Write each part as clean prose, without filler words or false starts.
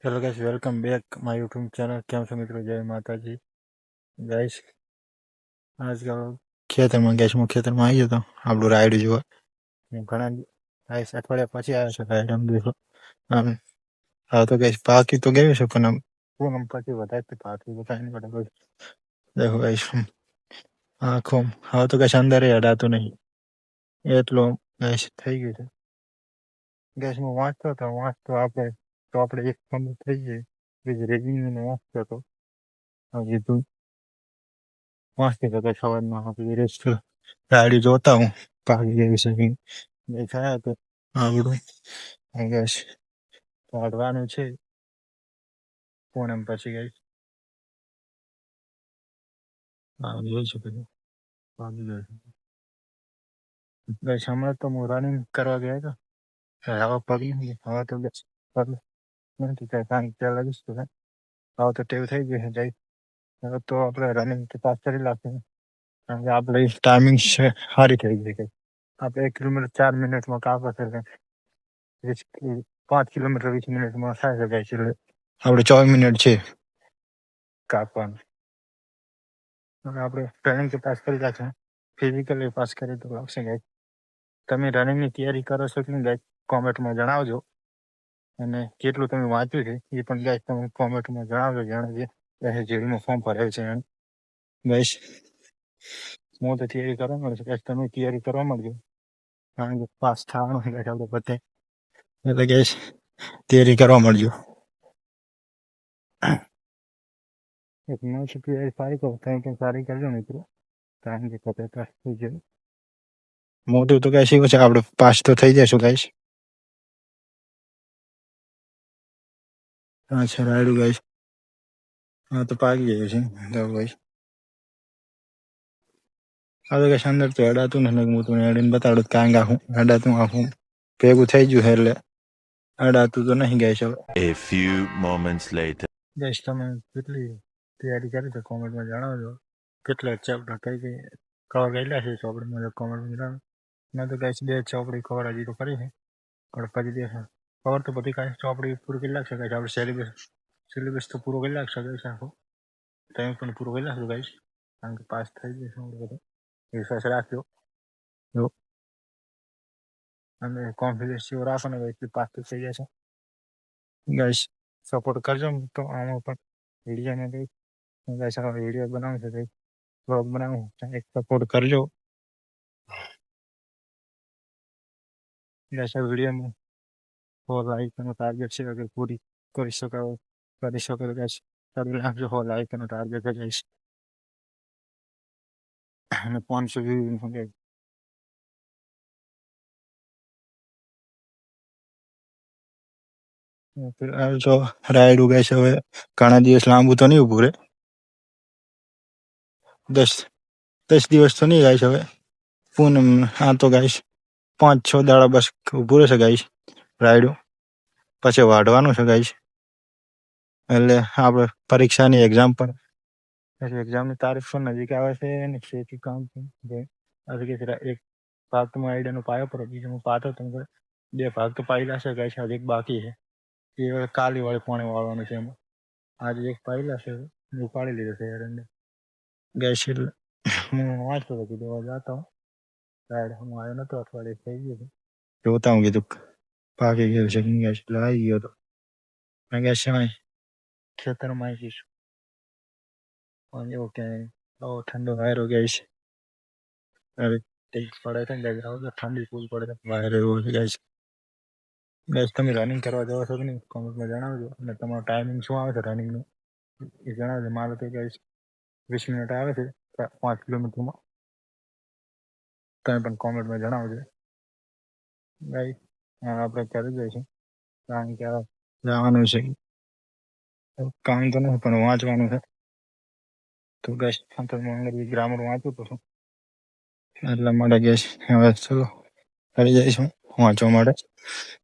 Hello guys, welcome back my YouTube channel. કેમ છો મિત્રો? જય માતાજી ગાઈસ. આજકાલ ખેતરમાં ખેતરમાં આવી ગયો તો આપણું રાયડું જોવા. હું ઘણા ગાઈસ અઠવાડિયા પછી આવ્યો છું રાયડ. આમ દેખો આમ હવે તો ગાઈસ પાકી તો ગયું છે, પણ આમ પૂનમ પછી વધારે પાકી બતાવી નહીં પડે. દેખો ગાઈસ આખો હવે તો ગાઈસ અંદર અડાતું નહીં એટલો ગાઈસ થઈ ગયું છે. ગેસ હું વાંચતો આપણે એક કમ્પ્લીટ થઈ જાય બીજી રેગ્યુલરનો વાંચતો હતો. કીધું વાંચતી તો કઈ સવારમાં આપી રેસ્ટ ગાડી જોતા હું પાકી ગઈ છે દેખાયા તો આવડું ગેસ કાઢવાનું છે પૂનમ પછી ગઈ જોઈ શકે પાકી ગયો ગઈ. હમણાં તો હું રનિંગ કરવા ગયા હતો. હવે પગ નથી હવે તો બસ પગ નથી કારણ કે લાગીશ તો હવે તો ટેવ થઈ ગઈ છે જાય. હવે તો આપણે રનિંગ પાસ કરી નાખીએ કારણ કે આપણે ટાઈમિંગ છે સારી થઈ ગઈ કઈ. આપણે 1 કિલોમીટર 4 મિનિટમાં કાપા છે, 5 કિલોમીટર 20 મિનિટમાં થાય શકાય છે. એટલે આપણે 4 મિનિટ છે કાપવાનું. હવે આપણે રનિંગ તો પાસ કરી નાખીએ, ફિઝિકલી પાસ કરી તો લાગશે ગાય. તમે રનિંગની તૈયારી કરો છો કે નહીં ગાય કોમેન્ટમાં જણાવજો, અને કેટલું તમે વાંચ્યું છે એ પણ ગાય તમે કોમેન્ટમાં જણાવજો. જાણે જેડીમાં ફોર્મ ભરાયું છે એને ગાઈશ. હું તો તૈયારી કરવા મળે છે, તમે તૈયારી કરવા મળજો કારણ કે પાસ થવાનું છે આપણે બધે. એટલે ગાઈશ તૈયારી કરવા મળજો. એક મસ્ત તૈયારી સારી કરો, તમે પણ સારી કરજો મિત્રો કારણ કે કદાચ પાસ થઈ જાય. મોટું તો ગાઈશ એવું છે આપણે પાસ તો થઈ જશું ગાઈશ. અચ્છા રાયડું ગાઈશ હા તો પાકી ગયું છે તો ગાઈશ. હવે કઈ અંદર તો અડાતું નથી. હું તમને અડીને બતાડું કારણ કે અડાતું આખું ભેગું થઈ ગયું છે એટલે અડાતું તો નહીં ગાઈશ. હવે A few moments later. ગાઈશ તમે કેટલી તૈયારી કરી છે કોમેન્ટમાં જણાવજો. કેટલા ચેપ્ટર કઈ કવર કરેલા છે ચોપડીમાં કોમેન્ટમાં જણાવો. મેં તો ગાઈશ 2 ચોપડી કવર હજી તો કરી છે, પણ પછી દેખો કવર તો બધી કાંઈ ચોપડી પૂરું કરી લાગશે ગાઈશ. આપણે સિલેબસ તો પૂરો કરી લાગશે ગાઈશ આખો. તમે પણ પૂરો કરી લાગશો ગાઈશ કારણ કે પાસ થઈ જશે આપણે બધું. વિશ્વાસ રાખજો અને કોન્ફિડન્સ જેવો રાખો ને ગાઈસ પાસ તો થઈ જશે ગાઈસ. સપોર્ટ કરજો તો આમાં પણ વિડીયોને કંઈક ગાઈસ આવા વિડીયો બનાવું છે કંઈક બ્લોગ બનાવું એક સપોર્ટ કરજો ગાઈસ. આ વિડીયોમાં 100 લાઈકનો ટાર્ગેટ છે, અગર પૂરી કરી શકો તો ગાઈસ કરી નાખજો. 100 લાઈકનો ટાર્ગેટ છે ગાઈસ અને 500 વ્યૂ ગાઈસ. જો રાયડું ગાઈસ હવે ઘણા દિવસ લાંબુ તો નહીં ઊભું રહે. 10 દિવસ તો નહીં ગાઈશ. હવે પૂનમ આ તો ગાઈશ 5-6 દાડા બસ ઊભું રહેશે ગાઈશ રાયડું. પછી વાઢવાનું છે ગાઈશ. એટલે આપણે પરીક્ષાની એક્ઝામ પર એક્ઝામની તારીખ પણ નજીક આવે છે ને ખેતી કામ એક ભાગ તો આઈડિયાનો પાયો પર બીજો હું પાતો તમને 2 ભાગ તો પાયેલા છે ગાઈશ. હજી એક બાકી છે એ કાલી વાળી પાણી વાળવાનું છે. એમાં આજે એક પાયેલા છે ઉપાડી લીધો છે એરંડે ગાઈશ. એટલે હું વાંચતો હતો કીધું જતો હું આવ્યો નતો અઠવાડિયે થઈ ગયું છે જોતા હું કીધું પાકી ગયું છે ગાઈશ. એટલે આવી ગયો હતો ગાઈશ. ખેતરમાં આવી જઈશું પણ એવું કે ઠંડો વાયરો ગાઈશ. હવે પડે છે ને ઠંડી ફૂલ પડે છે વાયરો એવો છે ગાઈશ. ગાઈશ તમે રનિંગ કરવા જાઓ છો કે નહીં કોમેન્ટમાં જણાવજો, અને તમારો ટાઈમિંગ શું આવે છે રનિંગનું એ જણાવજો. મારે તો ગાઈશ 20 મિનિટ આવે છે 5 કિલોમીટરમાં. તમે પણ કોમેન્ટમાં જણાવજો ગાઈશ. આપણે કરી દઈશું કારણ કે જવાનું છે કામ તો નથી પણ વાંચવાનું છે. તો ગાઈશ અંગ્રેજી ગ્રામર વાંચું તો છું એટલા માટે ગાઈશ હવે ચલો કરી જઈશું વાંચવા માટે.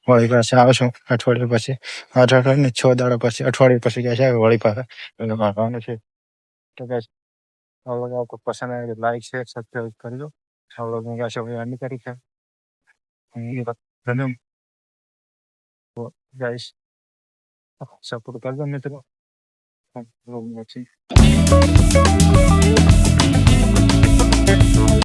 વળી પાસે આવશું અઠવાડિયા પછી 8 અઠવાડિયે 6 દાડા પછી અઠવાડિયા પછી ગાઈશ આવે વળી પાસે એટલે વાંચવાનું છે. તો ગાઈશ आपको पसंद आए तो लाइक शेयर सब्सक्राइब कर दो. हम लोग गाइस अभी अर्निंग करी है. ગાઈસ સપોર્ટ કરજો મિત્રો. પછી